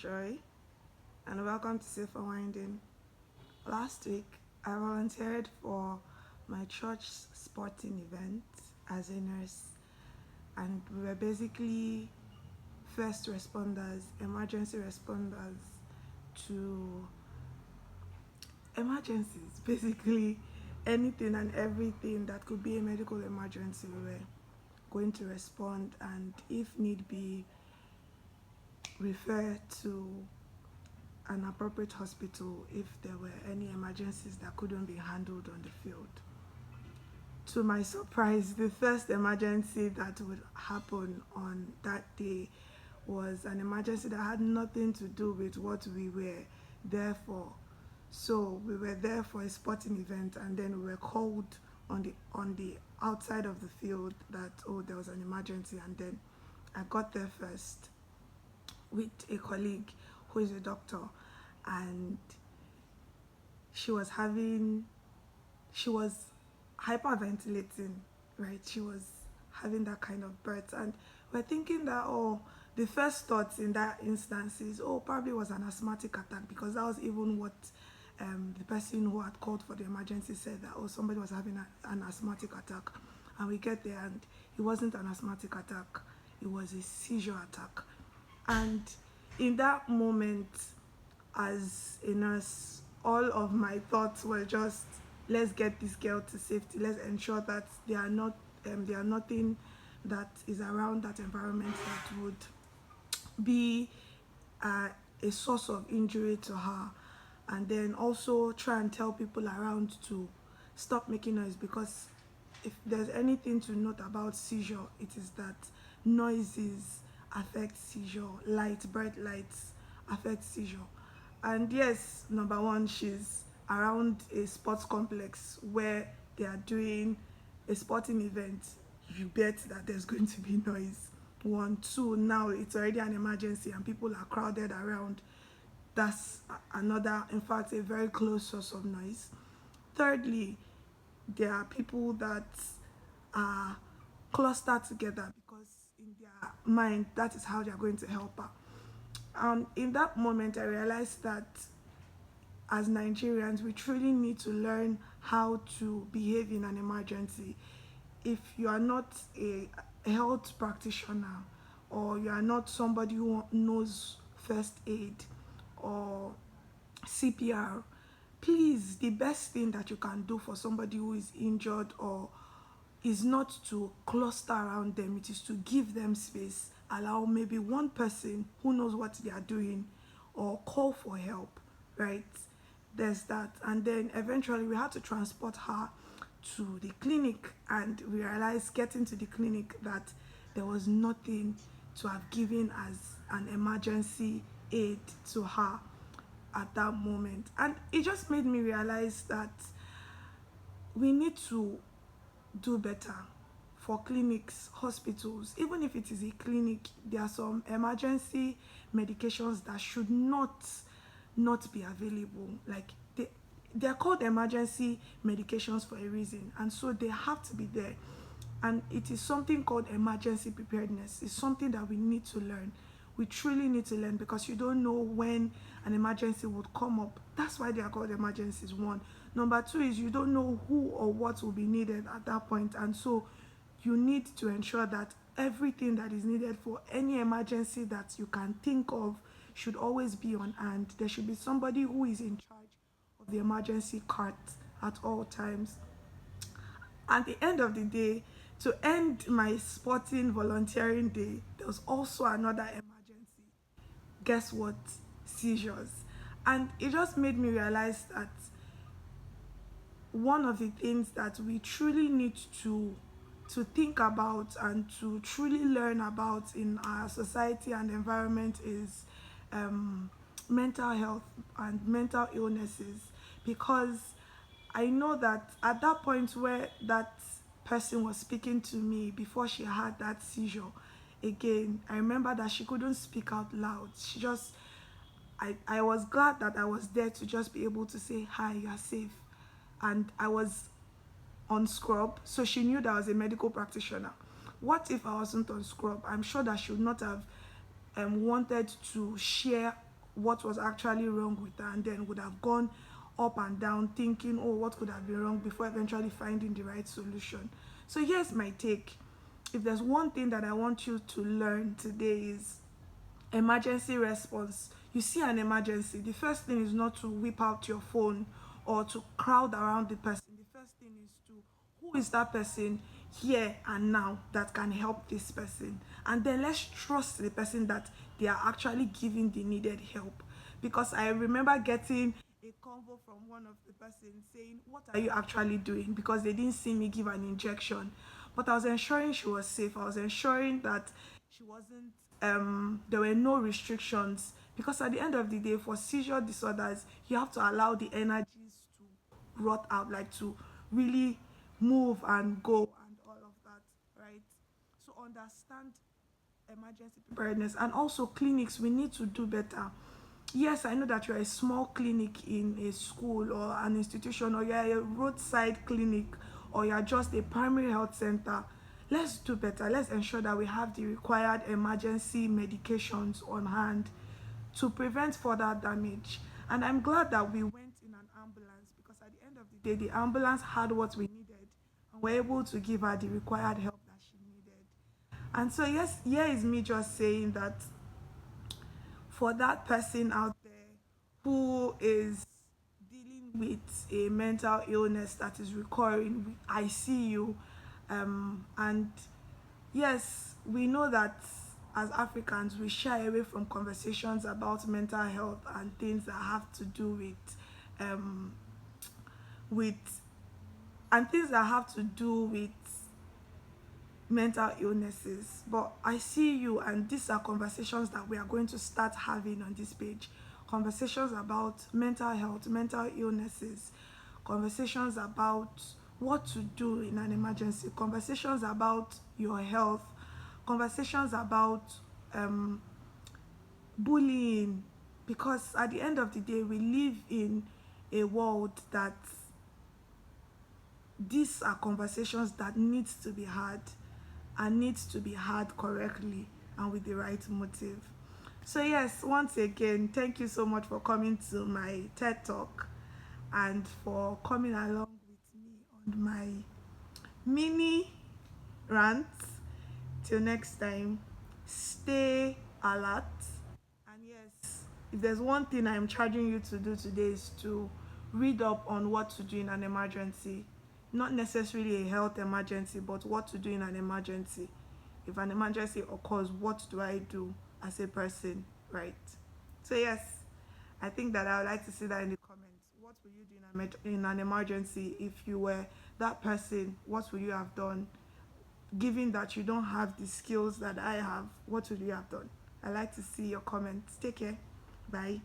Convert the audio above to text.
Joy, and welcome to Safe Unwinding. Last week, I volunteered for my church sporting event as a nurse, and we were basically first responders, emergency responders to emergencies, basically anything and everything that could be a medical emergency. We were going to respond and, if need be, refer to an appropriate hospital if there were any emergencies that couldn't be handled on the field. To my surprise, the first emergency that would happen on that day was an emergency that had nothing to do with what we were there for. So we were there for a sporting event, and then we were called on the outside of the field that, oh, there was an emergency. And then I got there first with a colleague who is a doctor, and she was having she was hyperventilating, right? She was having that kind of birth, and we're thinking that, oh, the first thoughts in that instance is, oh, probably was an asthmatic attack, because that was even what the person who had called for the emergency said, that, oh, somebody was having an asthmatic attack. And we get there, and it wasn't an asthmatic attack, it was a seizure attack. And in that moment, as a nurse, all of my thoughts were just, let's get this girl to safety. Let's ensure that there are nothing that is around that environment that would be a source of injury to her. And then also try and tell people around to stop making noise, because if there's anything to note about seizure, it is that noises affect seizure. Bright lights affect seizure. And yes, number one, she's around a sports complex where they are doing a sporting event. You bet that there's going to be noise. One, two, now it's already an emergency and people are crowded around. That's another, in fact, a very close source of noise. Thirdly, there are people that are clustered together because in their mind that is how they are going to help her. In that moment, I realized that as Nigerians, we truly need to learn how to behave in an emergency. If you are not a health practitioner, or you are not somebody who knows first aid or CPR, please, the best thing that you can do for somebody who is injured or is not to cluster around them, it is to give them space, allow maybe one person who knows what they are doing, or call for help, right? There's that. And then eventually we had to transport her to the clinic, and we realized getting to the clinic that there was nothing to have given as an emergency aid to her at that moment. And it just made me realize that we need to do better for clinics, hospitals. Even if it is a clinic, there are some emergency medications that should not be available. Like they're called emergency medications for a reason, and so they have to be there. And it is something called emergency preparedness. It's something that we need to learn. We truly need to learn, because you don't know when an emergency would come up. That's why they are called emergencies. One. Number two is, you don't know who or what will be needed at that point. And so you need to ensure that everything that is needed for any emergency that you can think of should always be on hand. There should be somebody who is in charge of the emergency cart at all times. At the end of the day, to end my sporting volunteering day, there was also another emergency. Guess what? Seizures. And it just made me realize that one of the things that we truly need to think about and to truly learn about in our society and environment is mental health and mental illnesses. Because I know that at that point where that person was speaking to me before she had that seizure, again, I remember that she couldn't speak out loud. I was glad that I was there to just be able to say, hi, you are safe. And I was on scrub, so she knew that I was a medical practitioner. What if I wasn't on scrub? I'm sure that she would not have wanted to share what was actually wrong with her, and then would have gone up and down thinking, oh, what could have been wrong, before eventually finding the right solution. So here's my take. If there's one thing that I want you to learn today, is emergency response. You see an emergency, the first thing is not to whip out your phone or to crowd around the person. The first thing is to, who is that person here and now that can help this person, and then let's trust the person that they are actually giving the needed help. Because I remember getting a convo from one of the persons saying, what are you actually doing, because they didn't see me give an injection. But I was ensuring she was safe. I was ensuring that she wasn't there were no restrictions, because at the end of the day, for seizure disorders, you have to allow the energies to rot out, like to really move and go and all of that, right? So understand emergency preparedness. And also clinics, we need to do better. Yes, I know that you're a small clinic in a school or an institution, or you're a roadside clinic, or you're just a primary health center. Let's do better. Let's ensure that we have the required emergency medications on hand to prevent further damage. And I'm glad that we went in an ambulance, because at the end of the day, the ambulance had what we needed and were able to give her the required help that she needed. And so, yes, here is me just saying that for that person out there who is dealing with a mental illness that is recurring, I see you. And yes, we know that as Africans, we shy away from conversations about mental health and things that have to do um, with things that have to do with mental illnesses. But I see you, and these are conversations that we are going to start having on this page. Conversations about mental health, mental illnesses, conversations about what to do in an emergency, conversations about your health, conversations about um, bullying. Because at the end of the day, we live in a world that these are conversations that needs to be had, and needs to be had correctly and with the right motive. So yes, once again, thank you so much for coming to my TED Talk and for coming along with me on my mini rant. Till next time, stay alert. And yes, if there's one thing I'm charging you to do today, is to read up on what to do in an emergency. Not necessarily a health emergency, but what to do in an emergency. If an emergency occurs, what do I do as a person, right? So yes, I think that I would like to see that in the comments. What will you do in an emergency? If you were that person, what would you have done? Given that you don't have the skills that I have, what would you have done? I like to see your comments. Take care. Bye.